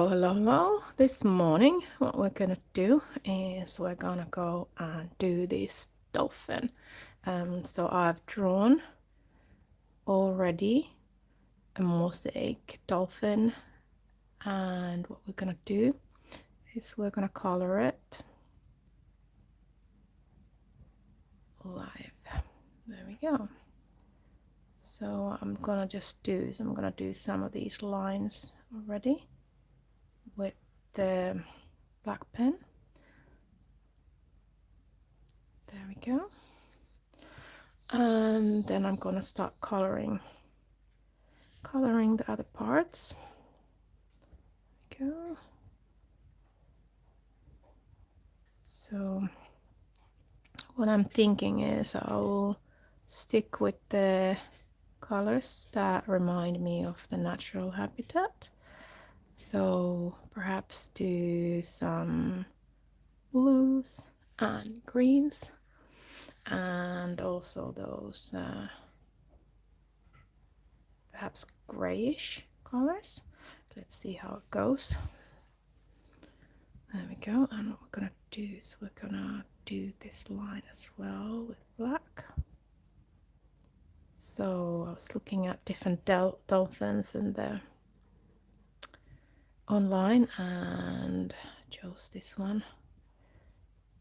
Hello, hello. This morning, what we're gonna do is we're gonna go and do this dolphin. So I've drawn already a mosaic dolphin, and what we're gonna do is we're gonna color it live. There we go. So I'm gonna do some of these lines already with the black pen. There we go. And then I'm gonna start coloring the other parts. There we go. So what I'm thinking is I'll stick with the colors that remind me of the natural habitat. So perhaps do some blues and greens, and also those perhaps grayish colors. Let's see how it goes. There we go. And what we're gonna do is we're gonna do this line as well with black. So I was looking at different dolphins in the online and chose this one.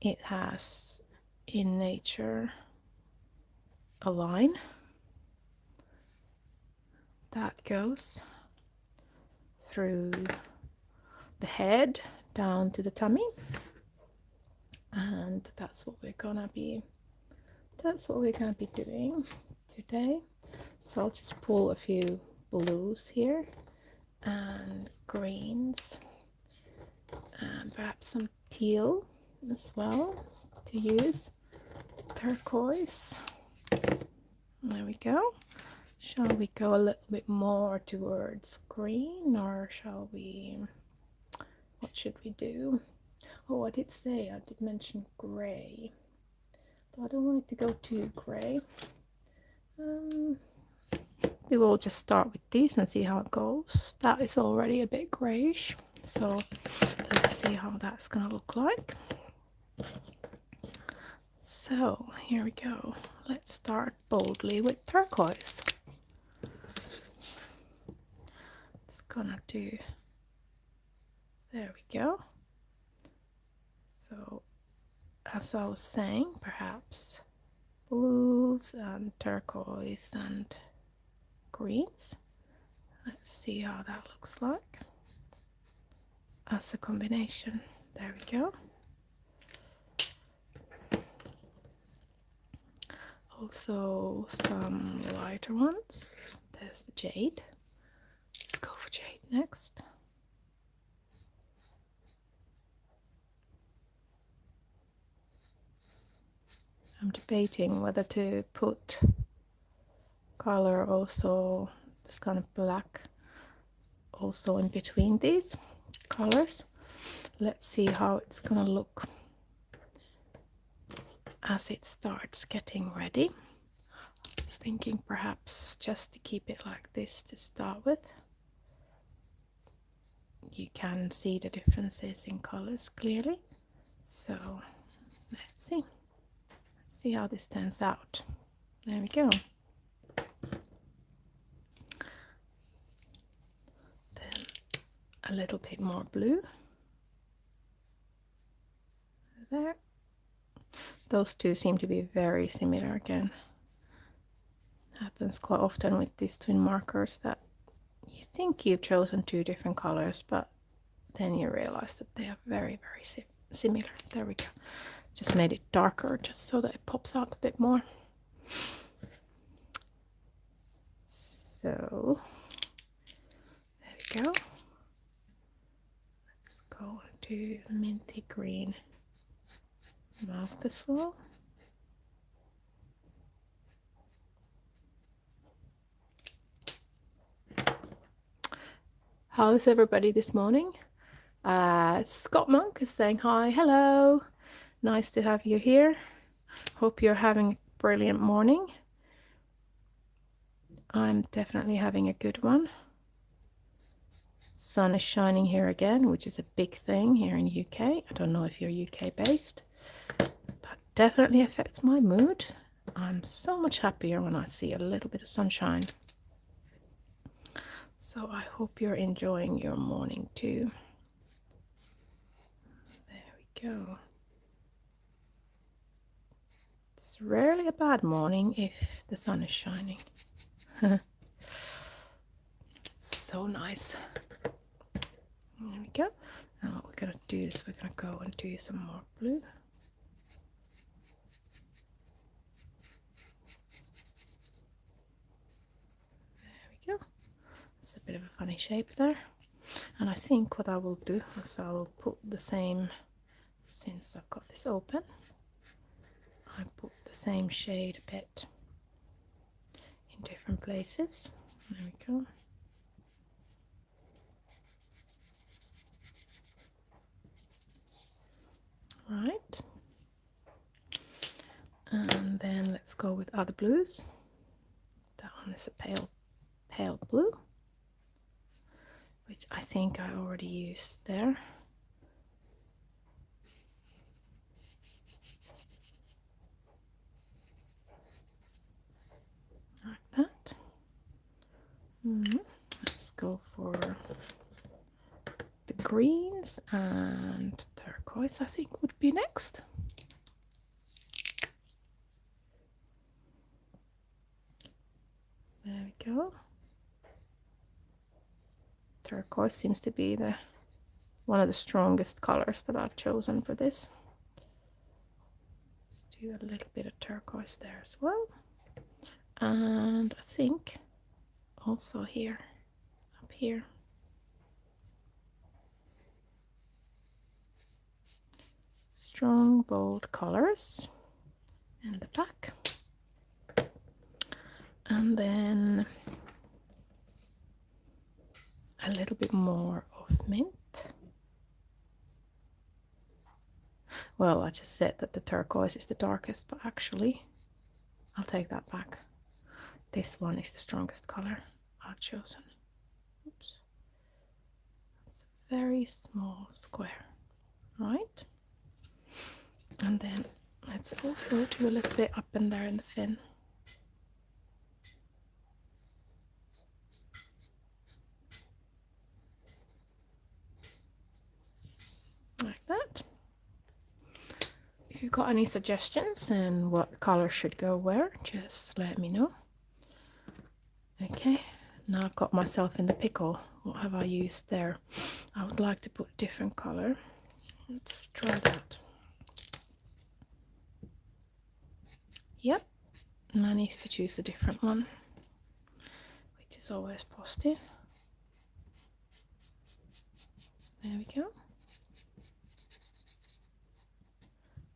It has in nature a line that goes through the head down to the tummy, and that's what we're gonna be doing today. So I'll just pull a few blues here and greens and perhaps some teal as well to use, turquoise. There we go. Shall we go a little bit more towards green, or shall we, what should we do? Oh, I did say, I did mention gray. I don't want it to go too gray. We will just start with these and see how it goes. That is already a bit grayish, so let's see how that's gonna look like. So here we go. Let's start boldly with turquoise. It's gonna do, there we go. So as I was saying, perhaps blues and turquoise and greens. Let's see how that looks like as a combination. There we go. Also some lighter ones. There's the jade. Let's go for jade next. I'm debating whether to put color also, this kind of black, also in between these colors. Let's see how it's gonna look as it starts getting ready. I was thinking perhaps just to keep it like this to start with. You can see the differences in colors clearly. So let's see how this turns out. There we go. Then a little bit more blue. There. Those two seem to be very similar again. Happens quite often with these twin markers that you think you've chosen two different colors, but then you realize that they are very, very similar. There we go. Just made it darker just so that it pops out a bit more. So there we go. Let's go to minty green mouth as well. How is everybody this morning? Scott Monk is saying hi. Hello. Nice to have you here. Hope you're having a brilliant morning. I'm definitely having a good one. sun is shining here again, which is a big thing here in UK. I don't know if you're UK based, but definitely affects my mood. I'm so much happier when I see a little bit of sunshine. So I hope you're enjoying your morning too. There we go. It's rarely a bad morning if the sun is shining. So nice. There we go. And what we're going to do is we're going to go and do some more blue. There we go. It's a bit of a funny shape there. And I think what I will do is I will put the same, since I've got this open, I put the same shade a bit in different places. There we go. Right. And then let's go with other blues. That one is a pale blue, which I think I already used there. Like that. Let's go for the greens, and turquoise I think would be next. There we go. Turquoise seems to be one of the strongest colors that I've chosen for this. Let's do a little bit of turquoise there as well. And I think also here, up here. Strong, bold colors in the back. And then a little bit more of mint. Well, I just said that the turquoise is the darkest, but actually, I'll take that back. This one is the strongest color I've chosen. Oops. It's a very small square, right? And then let's also do a little bit up in there in the fin. Like that. If you've got any suggestions and what color should go where, just let me know. Okay, now I've got myself in the pickle. What have I used there? I would like to put a different color. Let's try that. Yep, and I need to choose a different one, which is always positive. There we go.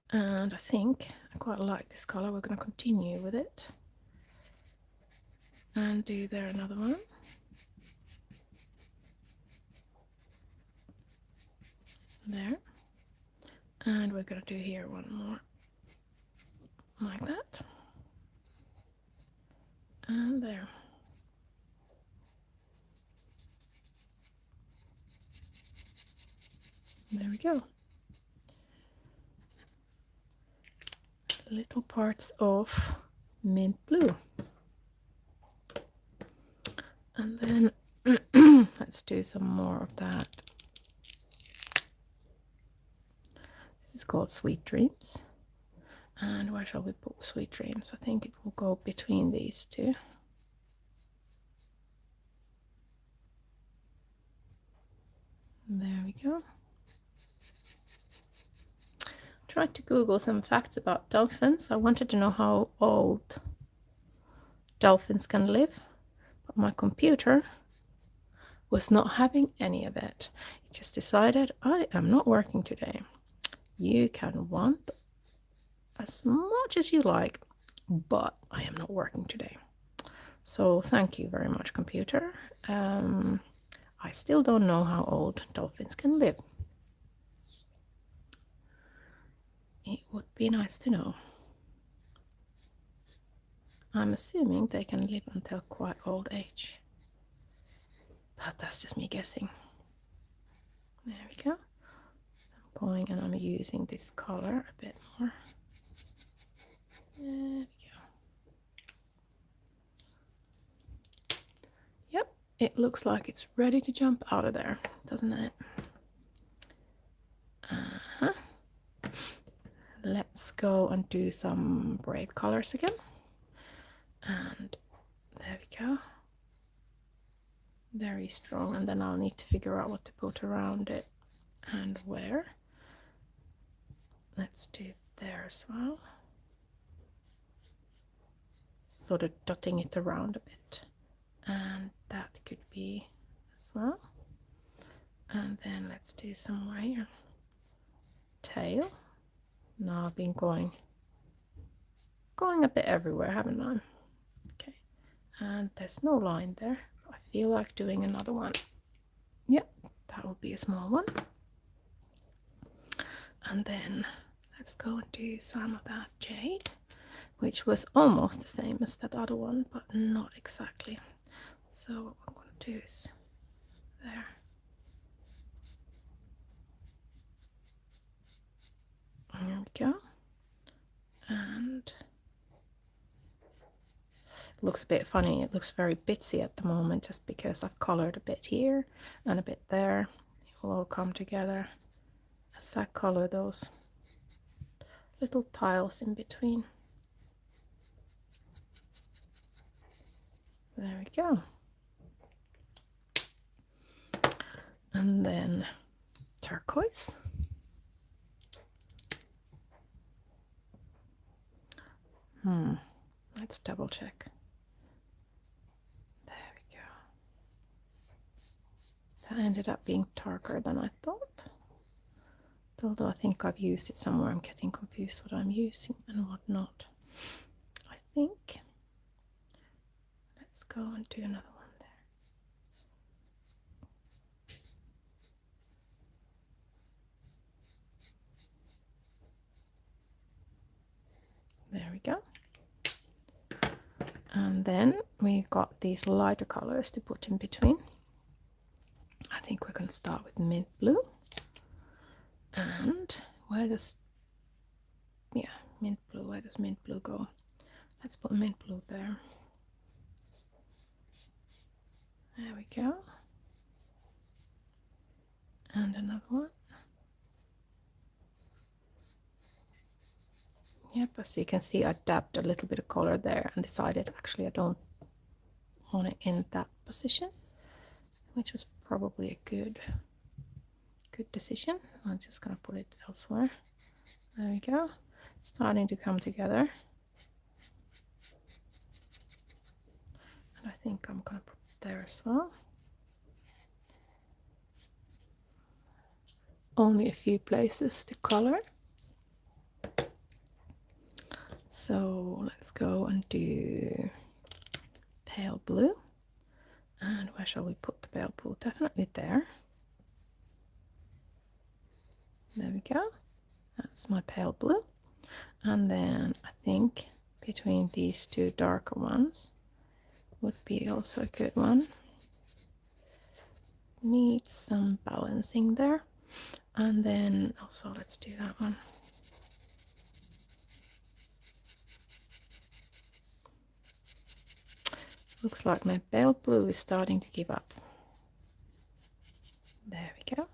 And I think I quite like this color. We're going to continue with it and do there another one. There. And we're going to do here one more like that. And there. There we go. Little parts of mint blue. And then let's do some more of that. This is called Sweet Dreams. And where shall we put Sweet Dreams? I think it will go between these two. There we go. Tried to Google some facts about dolphins. I wanted to know how old dolphins can live, but my computer was not having any of it. It just decided, I am not working today. You can want as much as you like, but I am not working today. So thank you very much, computer. I still don't know how old dolphins can live. It would be nice to know. I'm assuming they can live until quite old age, but that's just me guessing. There we go. So I'm going and I'm using this color a bit more. There we go. Yep, it looks like it's ready to jump out of there, doesn't it? Let's go and do some brave colors again. And there we go. Very strong, and then I'll need to figure out what to put around it and where. Let's do it there as well. Sort of dotting it around a bit. And that could be as well. And then let's do some more here. Tail. Now I've been going a bit everywhere, haven't I? Okay. And there's no line there. I feel like doing another one. Yep, that will be a small one. And then let's go and do some of that jade, which was almost the same as that other one, but not exactly. So what I'm going to do is there. There we go. And it looks a bit funny. It looks very bitsy at the moment just because I've colored a bit here and a bit there. It will all come together as I color those little tiles in between. There we go. And then turquoise. Let's double check. There we go. That ended up being darker than I thought. Although I think I've used it somewhere. I'm getting confused what I'm using and what not. I think. Let's go and do another one there. There we go. And then we got these lighter colors to put in between. I think we're going to start with mint blue. And where does mint blue go? Let's put mint blue there. There we go. And another one. Yep, as you can see, I dabbed a little bit of color there and decided actually I don't want it in that position, which was probably a good decision. I'm just gonna put it elsewhere. There we go. It's starting to come together. And I think I'm gonna put it there as well. Only a few places to color. So let's go and do pale blue. And where shall we put the pale blue? Definitely there. There we go. That's my pale blue. And then I think between these two darker ones would be also a good one. Needs some balancing there. And then also let's do that one. Looks like my pale blue is starting to give up. There we go.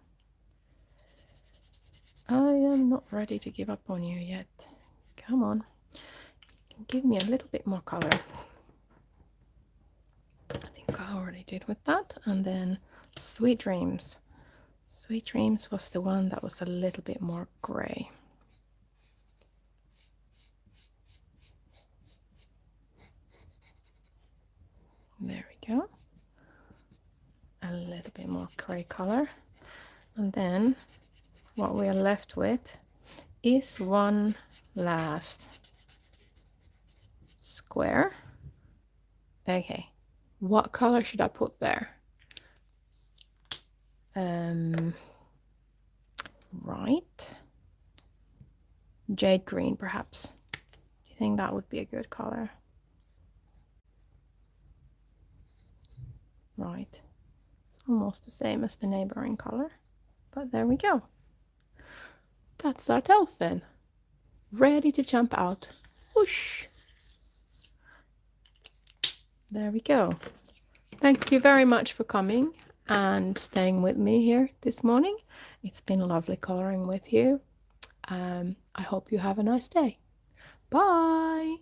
I am not ready to give up on you yet. Come on. Give me a little bit more color. I think I already did with that. And then Sweet Dreams. Sweet Dreams was the one that was a little bit more gray. There we go. A little bit more gray color. And then what we are left with is one last square. Okay, what color should I put there? Right. Jade green, perhaps. Do you think that would be a good color? Right. It's almost the same as the neighboring color. But there we go. That's our dolphin, ready to jump out. Whoosh! There we go. Thank you very much for coming and staying with me here this morning. It's been lovely coloring with you. I hope you have a nice day. Bye!